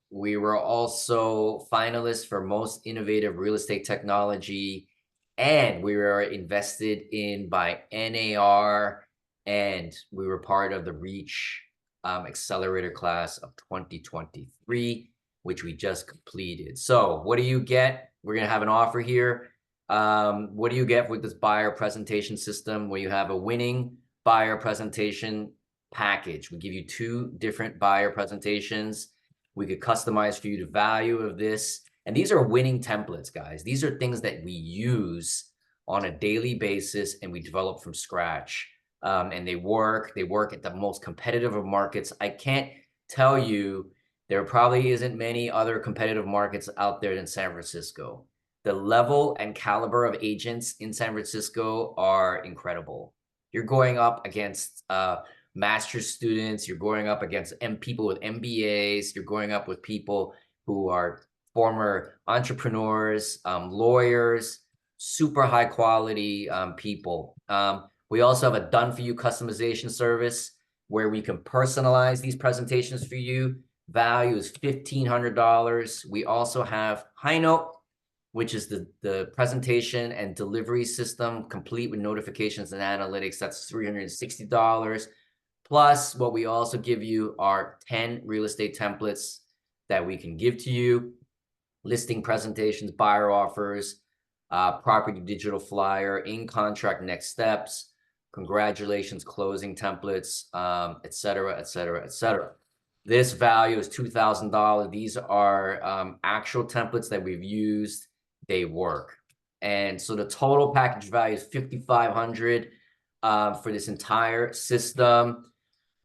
We were also finalists for most innovative real estate technology, and we were invested in by NAR, and we were part of the Reach Accelerator class of 2023, which we just completed. So what do you get? We're going to have an offer here. What do you get with this buyer presentation system, where you have a winning buyer presentation package? We give you 2 different buyer presentations. We could customize for you the value of this. And these are winning templates, guys. These are things that we use on a daily basis and we develop from scratch. And they work at the most competitive of markets. I can't tell you, there probably isn't many other competitive markets out there than San Francisco. The level and caliber of agents in San Francisco are incredible. You're going up against master's students, you're going up against people with MBAs, you're going up with people who are former entrepreneurs, lawyers, super high quality people. We also have a done-for-you customization service where we can personalize these presentations for you. Value is $1,500. We also have Highnote, which is the presentation and delivery system, complete with notifications and analytics. That's $360. Plus, what we also give you are 10 real estate templates that we can give to you, listing presentations, buyer offers, property digital flyer, in contract next steps, congratulations closing templates, et cetera, et cetera, et cetera. This value is $2,000. These are actual templates that we've used. They work. And so the total package value is $5,500 for this entire system.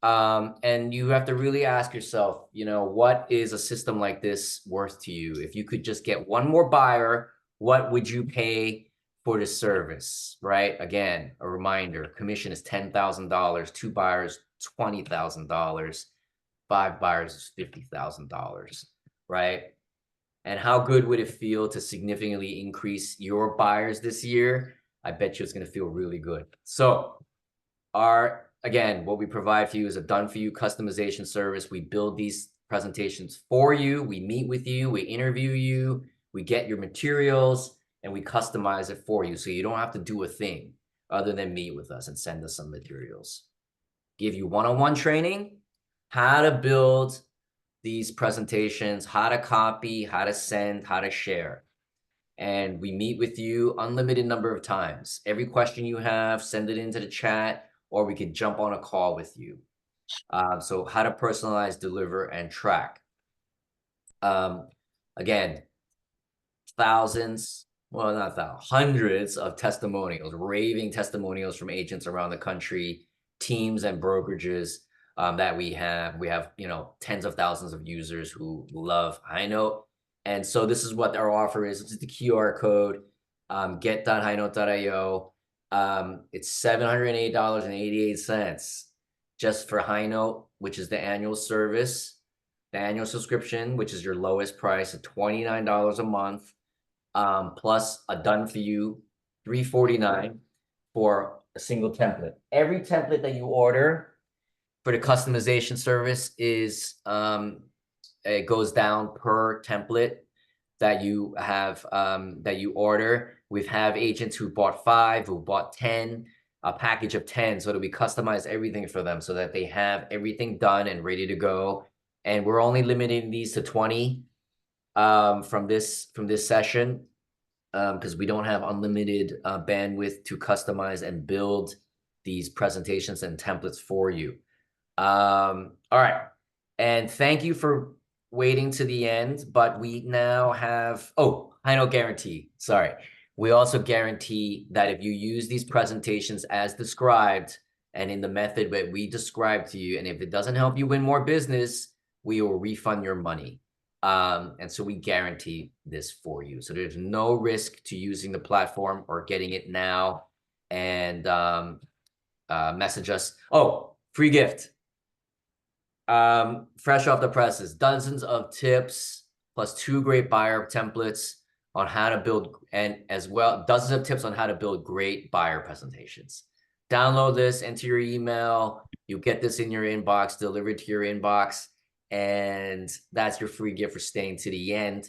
And you have to really ask yourself, you know, what is a system like this worth to you? If you could just get one more buyer, what would you pay for the service, right? Again, a reminder, commission is $10,000, 2 buyers, $20,000, 5 buyers is $50,000, right? And how good would it feel to significantly increase your buyers this year? I bet you it's going to feel really good. So again, what we provide for you is a done-for-you customization service. We build these presentations for you. We meet with you. We interview you. We get your materials, and we customize it for you. So you don't have to do a thing other than meet with us and send us some materials. Give you one-on-one training, how to build these presentations, how to copy, how to send, how to share. And we meet with you unlimited number of times. Every question you have, send it into the chat, or we could jump on a call with you. So how to personalize, deliver, and track. Again, thousands, well, not thousands, hundreds of testimonials, raving testimonials from agents around the country, teams and brokerages that we have. We have, you know, tens of thousands of users who love Highnote. And so this is what our offer is. It's the QR code, get.highnote.io. It's $708.88 just for Highnote, which is the annual service, the annual subscription, which is your lowest price of $29 a month, plus a done for you $349 for a single template. Every template that you order for the customization service is it goes down per template that you have that you order. We've have agents who bought 5, who bought 10, a package of 10, so that we customize everything for them so that they have everything done and ready to go. And we're only limiting these to 20 from this session because we don't have unlimited bandwidth to customize and build these presentations and templates for you. All right, and thank you for waiting to the end, but we now have, Highnote guarantee. Sorry. We also guarantee that if you use these presentations as described and in the method that we described to you, and if it doesn't help you win more business, we will refund your money. And so we guarantee this for you. So there's no risk to using the platform or getting it now. And message us. Oh, free gift. Fresh off the presses, dozens of tips plus 2 great buyer templates on how to build, and as well, dozens of tips on how to build great buyer presentations. Download this, enter your email, you get this in your inbox, delivered to your inbox, and that's your free gift for staying to the end.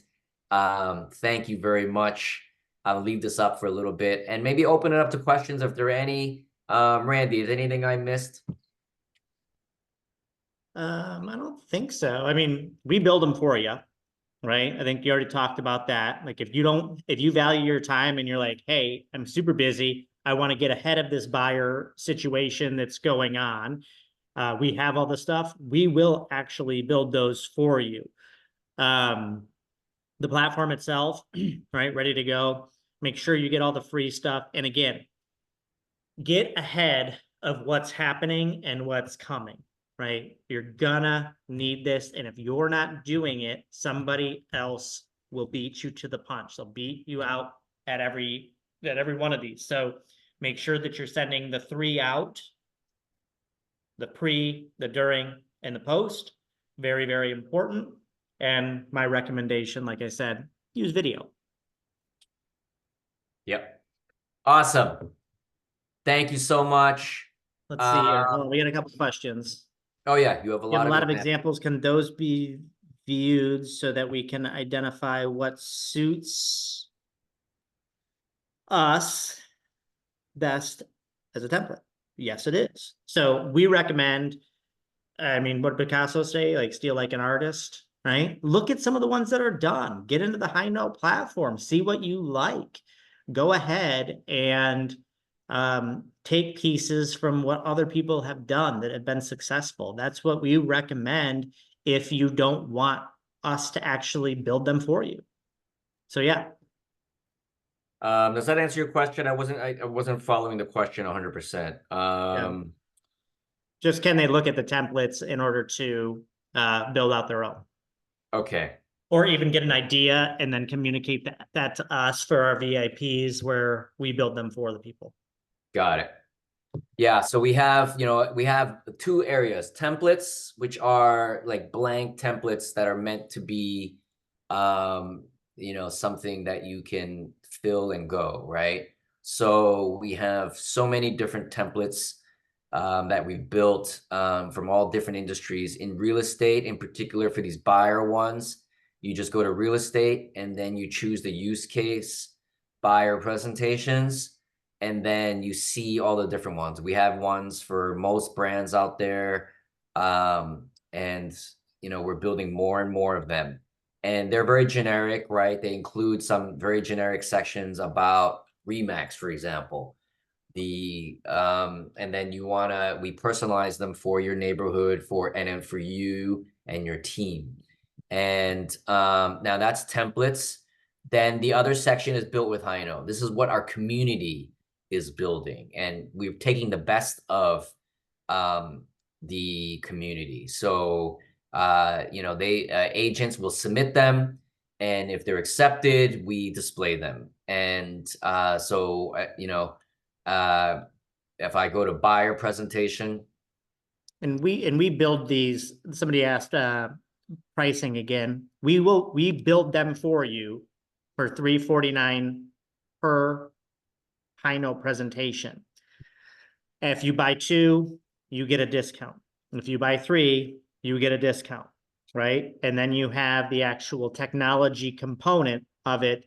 Thank you very much. I'll leave this up for a little bit and maybe open it up to questions if there are any. Randy, is anything I missed? I don't think so. I mean, we build them for you, right? I think you already talked about that. Like if you value your time and you're like, hey, I'm super busy, I want to get ahead of this buyer situation that's going on. We have all the stuff. We will actually build those for you. The platform itself, right, ready to go. Make sure you get all the free stuff. And again, get ahead of what's happening and what's coming. Right? You're gonna need this. And if you're not doing it, somebody else will beat you to the punch. They'll beat you out at every one of these. So make sure that you're sending the 3 out the pre, the during, and the post. Very, very important. And my recommendation, like I said, use video. Yep. Awesome. Thank you so much. Let's see here. Well, we got a couple questions. Oh yeah, you have a You have lot a lot of examples. examples. Can those be viewed so that we can identify what suits us best as a template? Yes, it is. So we recommend, I mean, what did Picasso say? Like, steal like an artist, right? Look at some of the ones that are done. Get into the Highnote platform. See what you like. Go ahead and take pieces from what other people have done that have been successful. That's what we recommend if you don't want us to actually build them for you. So yeah. Does that answer your question? I wasn't following the question 100%. Just can they look at the templates in order to build out their own? Okay. Or even get an idea and then communicate that to us for our VIPs where we build them for the people. Got it. Yeah, so we have two areas, templates, which are like blank templates that are meant to be something that you can fill and go, right? So we have so many different templates that we've built from all different industries. In real estate, in particular for these buyer ones, you just go to real estate and then you choose the use case buyer presentations, and then you see all the different ones. We have ones for most brands out there, and we're building more and more of them. And they're very generic, right? They include some very generic sections about Remax, for example. And then we personalize them for your neighborhood, and then for you and your team. And now that's templates. Then the other section is built with Highnote. This is what our community is building, and we're taking the best of the community. So agents will submit them, and if they're accepted, we display them. And if I go to buyer presentation, and we build these. Somebody asked pricing again. We build them for you for $349 per Highnote presentation. If you buy 2, you get a discount. And if you buy 3, you get a discount, right? And then you have the actual technology component of it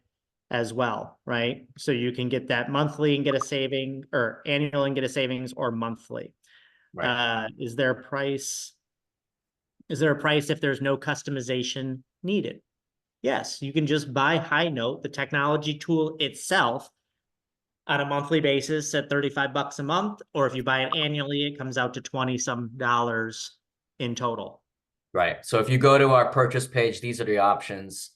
as well, right? So you can get that monthly and get a saving, or annual and get a savings, or monthly. right? Is there a price if there's no customization needed? Yes, you can just buy Highnote, the technology tool itself, on a monthly basis at $35 a month, or if you buy it annually, it comes out to $20-some in total. Right. So if you go to our purchase page, these are the options.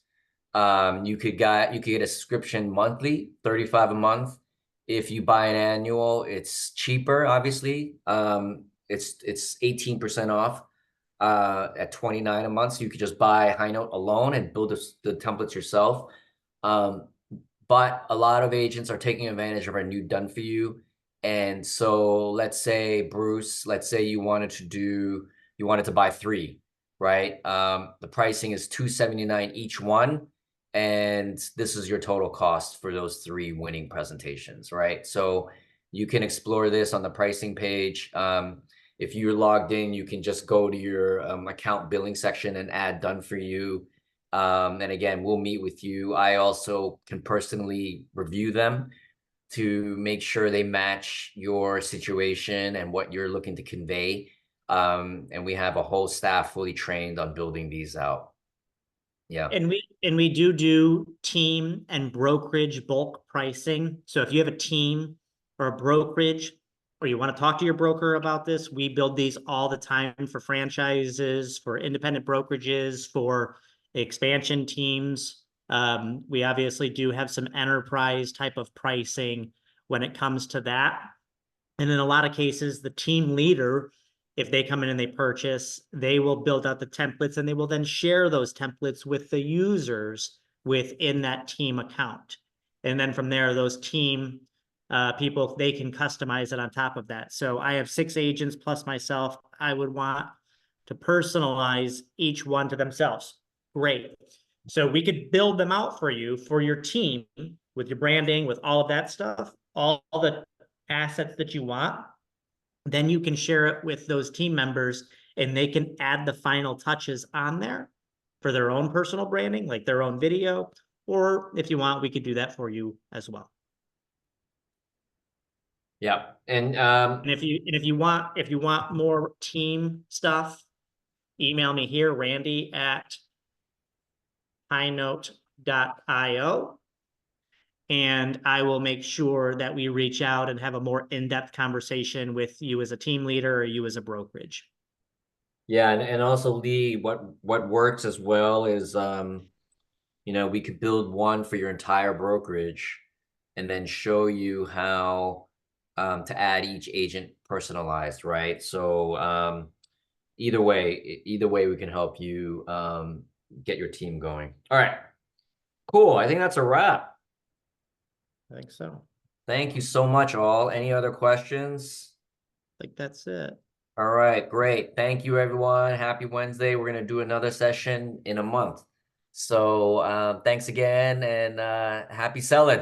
You could get a subscription monthly, $35 a month. If you buy an annual, it's cheaper, obviously. It's 18% off at $29 a month. So you could just buy Highnote alone and build the templates yourself. But a lot of agents are taking advantage of our new done for you. And so let's say, Bruce, you wanted to buy 3, right? The pricing is $279 each one. And this is your total cost for those 3 winning presentations, right? So you can explore this on the pricing page. If you're logged in, you can just go to your account billing section and add done for you. And again, we'll meet with you. I also can personally review them to make sure they match your situation and what you're looking to convey. And we have a whole staff fully trained on building these out. Yeah. And we do team and brokerage bulk pricing. So if you have a team or a brokerage, or you want to talk to your broker about this, we build these all the time for franchises, for independent brokerages, for expansion teams. We obviously do have some enterprise type of pricing when it comes to that. And in a lot of cases, the team leader, if they come in and they purchase, they will build out the templates, and they will then share those templates with the users within that team account. And then from there, those team people, they can customize it on top of that. So I have 6 agents plus myself. I would want to personalize each one to themselves. Great. So we could build them out for you, for your team, with your branding, with all of that stuff, all the assets that you want. Then you can share it with those team members and they can add the final touches on there for their own personal branding, like their own video, or if you want, we could do that for you as well. Yeah. And And if you want more team stuff, email me here, Randy at highnote.io. And I will make sure that we reach out and have a more in-depth conversation with you as a team leader or you as a brokerage. yeah, and also Lee, what works as well is you know, we could build one for your entire brokerage and then show you how to add each agent personalized, right? So either way we can help you get your team going. All right, cool. I think that's a wrap. I think so. Thank you so much, all. Any other questions? I think that's it. All right, great. Thank you, everyone. Happy Wednesday. We're going to do another session in a month. So thanks again and happy selling.